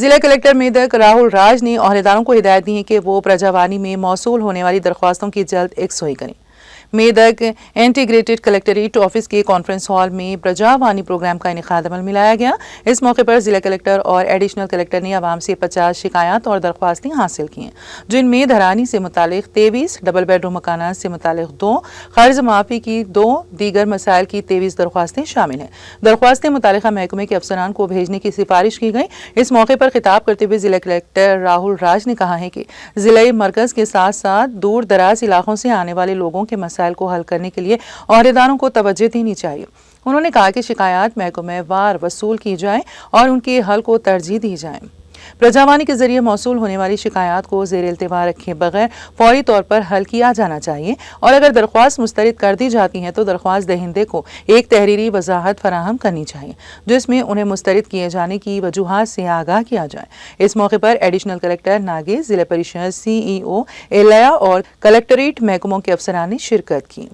ضلع کلکٹر میدک راہل راج نے عہدیداروں کو ہدایت دی ہے کہ وہ پرجاوانی میں موصول ہونے والی درخواستوں کی جلد یکسوئی کریں۔ میدک انٹیگریٹڈ کلکٹریٹ آفس کے کانفرنس ہال میں پرجاوانی پروگرام کا انعقاد عمل میں لایا گیا۔ اس موقع پر ضلع کلکٹر اور ایڈیشنل کلکٹر نے عوام سے 50 شکایات اور درخواستیں حاصل کی ہیں، جن میں دھرانی سے متعلق 23، ڈبل بیڈ روم مکانات سے متعلق 2، قرض معافی کی 2، دیگر مسائل کی 23 درخواستیں شامل ہیں۔ درخواستیں متعلقہ محکمے کے افسران کو بھیجنے کی سفارش کی گئی۔ اس موقع پر خطاب کرتے ہوئے ضلع کلکٹر راہل راج نے کہا ہے کہ ضلعی مرکز کے ساتھ ساتھ دور دراز علاقوں سے آنے والے لوگوں کے مسائل کو حل کرنے کے لیے عہدیداروں کو توجہ دینی چاہیے۔ انہوں نے کہا کہ شکایات محکمہ وار وصول کی جائیں اور ان کے حل کو ترجیح دی جائے۔ پرجاوانی کے ذریعے موصول ہونے والی شکایات کو زیر التوا رکھے بغیر فوری طور پر حل کیا جانا چاہیے، اور اگر درخواست مسترد کر دی جاتی ہے تو درخواست دہندے کو ایک تحریری وضاحت فراہم کرنی چاہیے، جس میں انہیں مسترد کیے جانے کی وجوہات سے آگاہ کیا جائے۔ اس موقع پر ایڈیشنل کلکٹر ناگیش، ضلع پریشد CEO ایلیا اور کلکٹریٹ محکموں کے افسران نے شرکت کی۔